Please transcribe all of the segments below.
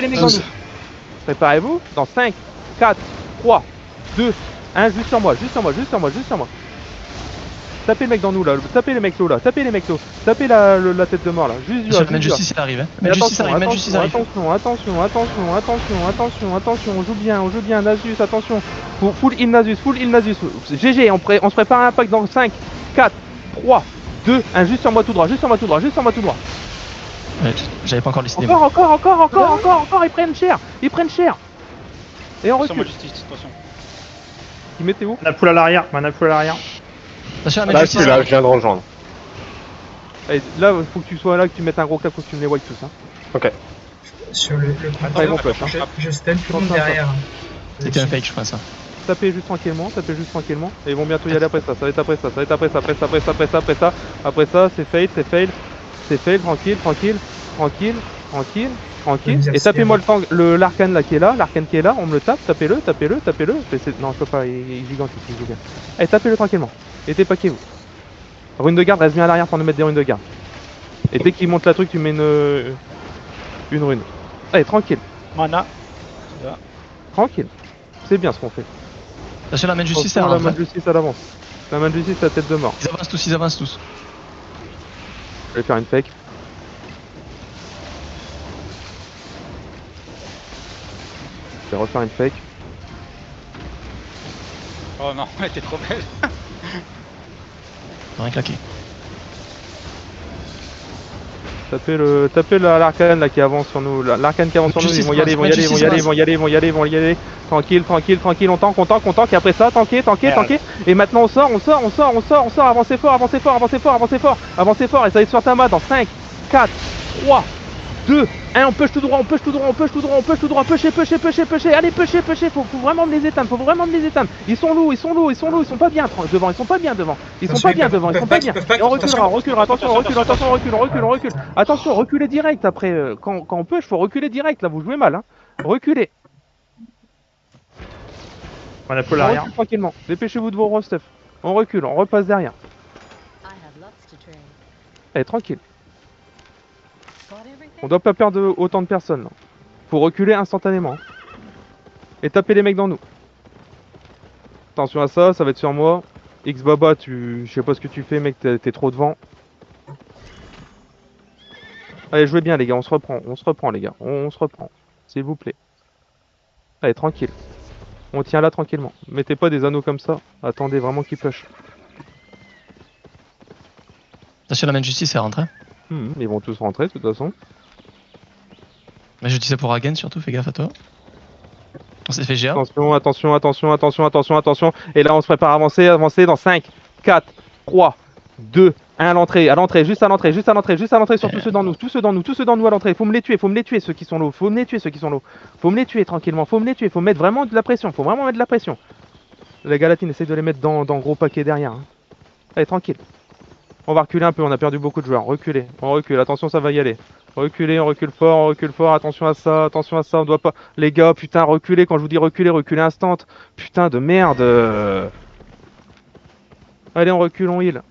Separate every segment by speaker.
Speaker 1: les mecs dans nous. Préparez-vous. Dans 5, 4, 3, 2, 1. Juste sur moi, juste sur moi, juste sur moi, juste sur moi. Tapez le mec dans nous là, tapez les mecs low là, tapez les mecs low, tapez la tête de mort là, juste
Speaker 2: Monsieur, Main Justice il arrive. Main Justice arrive, Main Justice arrive.
Speaker 1: Attention, on joue bien, Nasus, attention. Full heal Nasus. GG, on se prépare un impact dans 5, 4, 3, 2, 1, juste sur moi tout droit.
Speaker 2: Ouais, j'avais pas encore décidé.
Speaker 1: Encore, ils prennent cher. Et on recule.
Speaker 3: Attention.
Speaker 1: Ils mettez où?
Speaker 4: Mana pool à l'arrière.
Speaker 2: Attention à Main
Speaker 5: Là,
Speaker 2: Justice.
Speaker 5: je viens de rejoindre.
Speaker 1: Allez, là, faut que tu sois là, que tu mettes un gros clap, faut que tu me les wipe tous. Hein.
Speaker 5: Ok.
Speaker 6: Sur le
Speaker 1: Après, ils vont push. Hein.
Speaker 6: je stun tout le monde derrière.
Speaker 2: C'était un fake, je pense.
Speaker 1: Tapez juste tranquillement. Et ils vont bientôt y aller après ça. Ça va être après ça. Après ça, c'est fail. Tranquille. Et tapez-moi l'arcane là qui est là. On me le tape. Tapez-le. Non, je peux pas. Il est gigantesque. Il joue bien. Allez, tapez-le tranquillement. Et dépaquez-vous. Rune de garde, reste bien à l'arrière pour nous mettre des runes de garde. Et dès qu'il monte la truc, tu mets une rune. Allez, tranquille.
Speaker 3: Mana.
Speaker 1: Tranquille. C'est bien ce qu'on fait.
Speaker 2: Attention la Main Justice, elle
Speaker 1: La
Speaker 2: rentre.
Speaker 1: main de justice, elle avance. La main de justice, c'est la tête de mort.
Speaker 2: Ils avancent tous.
Speaker 1: Je vais faire une fake. Je vais refaire une fake.
Speaker 3: Oh non, elle était trop belle.
Speaker 2: Rien claqué.
Speaker 1: Tapez l'arcane là qui avance sur nous. L'arcane qui avance sur nous, ils vont y aller. Tranquille. On tank. Et après ça, tanker. Et maintenant on sort. Avancez fort. Et ça va être sur Tama dans 5, 4, 3, 2, 1. On push tout droit. Pushez. Allez, pushez. Faut vraiment me les éteindre. Ils sont lourds. Ils sont pas bien devant. Et on reculera. Attention, on recule. Attention, reculez direct après. Quand on push, faut reculer direct. Là, vous jouez mal. Hein. Reculez.
Speaker 4: Mana pool à l'arrière.
Speaker 1: Tranquillement. Dépêchez-vous de vos roll stuff. On recule, on repasse derrière. Allez, tranquille. On doit pas perdre autant de personnes. Là. Faut reculer instantanément. Et taper les mecs dans nous. Attention à ça, ça va être sur moi. X-Baba, je sais pas ce que tu fais, mec, t'es trop devant. Allez, jouez bien, les gars, on se reprend, les gars. On se reprend, s'il vous plaît. Allez, tranquille. On tient là tranquillement. Mettez pas des anneaux comme ça. Attendez vraiment qu'ils push.
Speaker 2: Attention la Main Justice, elle rentre.
Speaker 1: Ils vont tous rentrer, de toute façon.
Speaker 2: Main Justice pour Hagen, surtout, fais gaffe à toi. On s'est fait GA.
Speaker 1: Attention. Et là, on se prépare à avancer dans 5, 4, 3, 2, 1 à l'entrée, juste à l'entrée, sur tous ceux dans nous à l'entrée. Faut me les tuer, ceux qui sont low. Faut me les tuer tranquillement, faut mettre vraiment de la pression, Les Galatines, essayent de les mettre dans gros paquet derrière. Hein. Allez, tranquille. On va reculer un peu, on a perdu beaucoup de joueurs. On recule, attention, ça va y aller. On recule fort, attention à ça, on doit pas... Les gars, putain, reculez, quand je vous dis reculer instant. Putain de merde. Allez, on recule, on heal.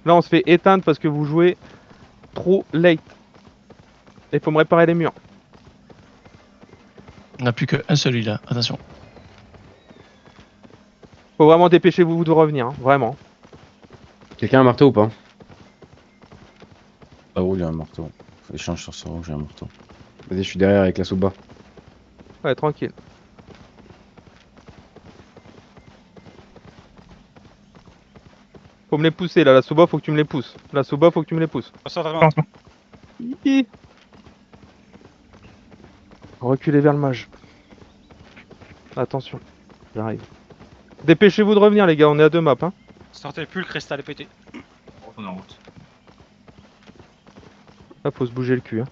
Speaker 1: Là, on se fait éteindre parce que vous jouez trop late. Il faut me réparer les murs.
Speaker 2: On n'a plus qu'un seul là, attention.
Speaker 1: Faut vraiment dépêcher-vous de revenir, hein, vraiment.
Speaker 5: Quelqu'un a un marteau ou pas? Ah oui, il y a un marteau. Faut échanger sur ça, j'ai un marteau. Vas-y, je suis derrière avec la Suba.
Speaker 1: Ouais, tranquille. Faut me les pousser là, la Suba, faut que tu me les pousses. Hi. Reculez vers le mage. Attention, j'arrive. Dépêchez-vous de revenir les gars, on est à 2 maps hein.
Speaker 3: Sortez plus, le cristal est pété.
Speaker 7: On est en route.
Speaker 1: Là faut se bouger le cul hein.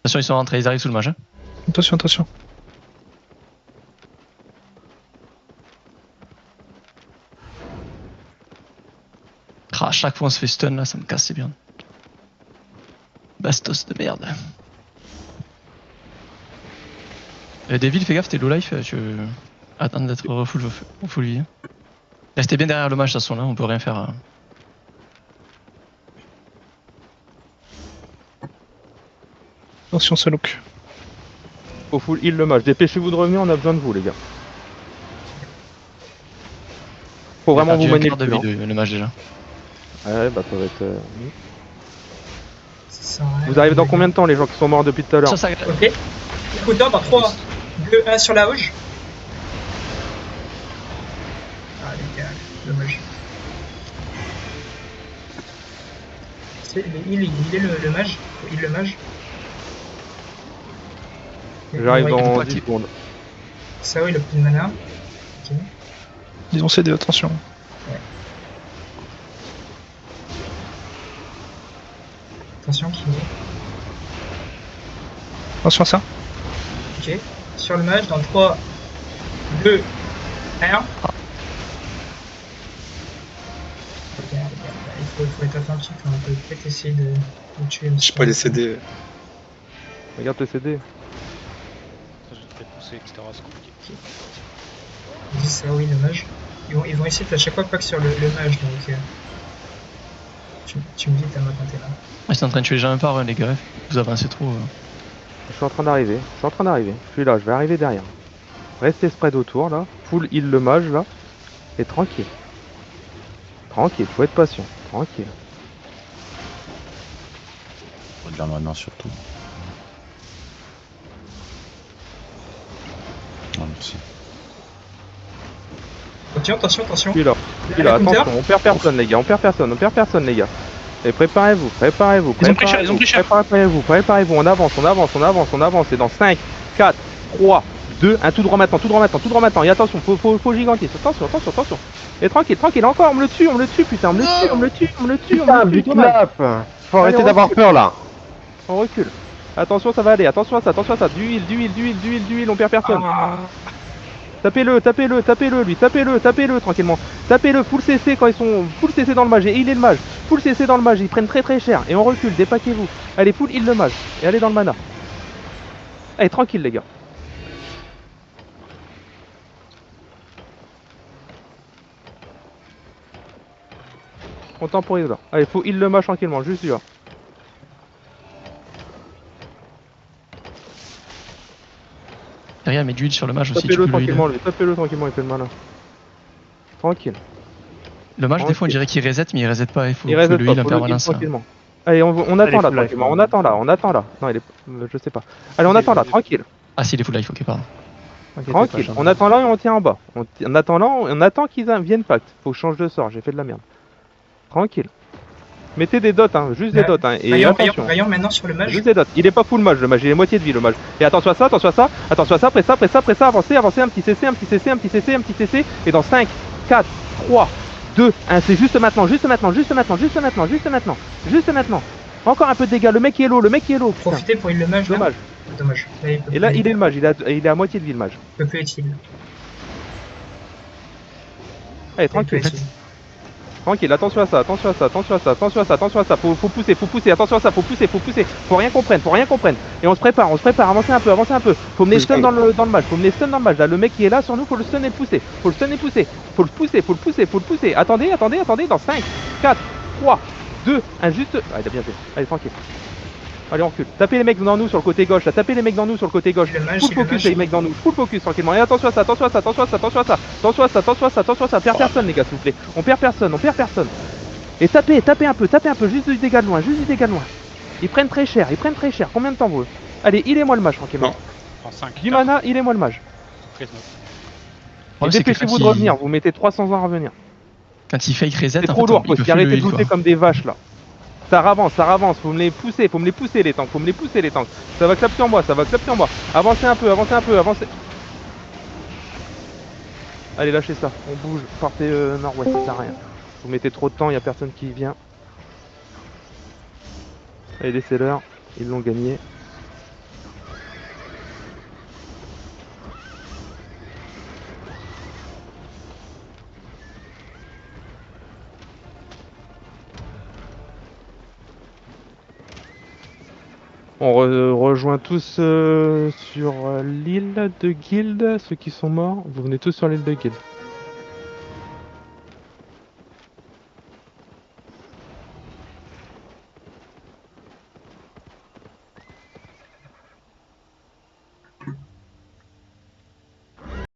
Speaker 2: Attention, ils sont rentrés, ils arrivent sous le mage.
Speaker 8: Attention.
Speaker 2: Ah, à chaque fois on se fait stun là, ça me casse, c'est bien. Bastos de merde. Devil, fais gaffe, t'es low life, tu veux attendre d'être full vie. Restez bien derrière le mage de toute façon là, on peut rien faire. Attention, Salouk.
Speaker 1: Faut full heal le mage. Dépêchez-vous de revenir, on a besoin de vous, les gars. Faut vraiment vous manier
Speaker 2: de
Speaker 1: le
Speaker 2: vie,
Speaker 1: cul, hein.
Speaker 2: le mage déjà.
Speaker 1: Ouais, bah ça va être...
Speaker 6: Ça sert à rien.
Speaker 1: Vous arrivez dans combien de temps, les gens qui sont morts depuis tout à l'heure?
Speaker 2: Ça,
Speaker 6: Ok. Écouteurs dans 3, 2, 1 sur la hoche. Ah, les gars, dommage. Il est le mage. Il le mage.
Speaker 1: J'arrive dans
Speaker 2: pas
Speaker 1: 10
Speaker 2: qu'il-
Speaker 1: secondes.
Speaker 6: Ça, oui, il a plus de mana. Ok.
Speaker 2: Ils ont cédé, attention.
Speaker 6: Attention, qui est.
Speaker 2: Attention à ça.
Speaker 6: Ok. Sur le mage, dans 3, 2, 1. Il faut être attentif, hein. On peut peut-être essayer de tuer.
Speaker 4: J'ai pas les CD.
Speaker 1: Regarde le CD.
Speaker 3: Ça, je te fais pousser, etc. C'est compliqué.
Speaker 6: Ils disent ça, oui, le mage. Ils vont essayer de à chaque fois pas que sur le mage, donc. Tu me dis, t'as ma quand là.
Speaker 2: Ils sont en train de tuer les gens même pas, les gars. Vous avancez trop.
Speaker 1: Je suis en train d'arriver. Je suis là, je vais arriver derrière. Restez spread autour, là. Full heal le mage, là. Et tranquille. Tranquille, faut être patient. Tranquille.
Speaker 5: Faut de la mana surtout. Non, merci.
Speaker 6: Attention.
Speaker 1: Je suis là. Attention, on perd personne, les gars. On perd personne, les gars. Et préparez-vous.
Speaker 2: Ils ont pris cher.
Speaker 1: Préparez-vous. On avance. Et dans 5, 4, 3, 2, 1, tout droit maintenant. Et attention, faut giganter. Attention. Et tranquille. Encore, on me le tue, putain. On me le tue. Dommage.
Speaker 7: Faut arrêter d'avoir peur là.
Speaker 1: On recule. Attention, ça va aller. Attention à ça. Du heal. On perd personne. Tapez-le, lui. Tapez-le tranquillement. Tapez-le, full CC quand ils sont full CC dans le mage. Et il est le mage. Full CC dans le mage. Ils prennent très cher. Et on recule, dépaquez-vous. Allez, full heal le mage. Et allez dans le mana. Allez, tranquille, les gars. On temporise là. Allez, faut heal le mage tranquillement. Juste là.
Speaker 2: Derrière, mais du heal sur le mage aussi.
Speaker 1: Tapez-le tranquillement, lui. Tapez-le tranquillement, il fait le malin. Tranquille.
Speaker 2: Le mage, des fois, on dirait qu'il reset, mais il reset pas. Il faut
Speaker 1: reset
Speaker 2: le heal en
Speaker 1: faut
Speaker 2: permanence.
Speaker 1: tranquillement. Allez, on attend là, tranquillement. On attend là. Non, il est. Je sais pas. Allez, on attend là, tranquille.
Speaker 2: Ah, si, il est full life, ok, pardon.
Speaker 1: Tranquille. On attend là et on tient en bas. On attend qu'ils viennent pacte. Faut que je change de sort, j'ai fait de la merde. Tranquille. Mettez des dots, hein, juste des dots, hein. Et attention.
Speaker 6: Rayon maintenant sur le mage.
Speaker 1: Juste des dots. Il est pas full mage, le mage, il est moitié de vie, le mage. Et attention à ça, près ça, avancez, un petit CC. Et dans 5, 4, 3, 2, 1, c'est juste maintenant. Encore un peu de dégâts, le mec est low, putain.
Speaker 6: Profitez pour heal le mage.
Speaker 1: Dommage. Et là, il est le mage, il est à moitié de vie, le mage.
Speaker 6: Il peut plus être heal.
Speaker 1: Allez, tranquille. Tranquille, attention à ça. Faut pousser, attention à ça, faut pousser. Faut rien qu'on prenne. Et on se prépare, avancez un peu. Faut mener stun dans le mage, Là, le mec qui est là sur nous, faut le stun et le pousser. Faut le pousser. Attendez, dans 5, 4, 3, 2, 1, juste. Ah, il a bien fait. Allez, tranquille. Allez, on recule. Tapez les mecs dans nous sur le côté gauche, là. Full focus, les mecs dans nous. Full focus, tranquillement. Et attention à ça. Perd personne, les gars, s'il vous plaît. On perd personne. Et tapez un peu. Juste du dégât de loin. Ils prennent très cher. Combien de temps vous? Allez, il est moi le mage, tranquillement.
Speaker 3: Prends 5.
Speaker 1: Du mana, il est moi le mage. Et dépêchez-vous de revenir. Vous mettez 300 ans à revenir.
Speaker 2: Quand il fake reset,
Speaker 1: c'est trop lourd. Faut arrêter de looter comme des vaches, là. Ça avance, faut me les pousser les tanks, Ça va clap sur moi, Avancez un peu. Allez, lâchez ça, on bouge, partez nord-ouest, ça sert à rien. Vous mettez trop de temps, y a personne qui vient. Allez, laissez-leur, ils l'ont gagné. On rejoint tous sur l'île de Guild, ceux qui sont morts. Vous venez tous sur l'île de Guild.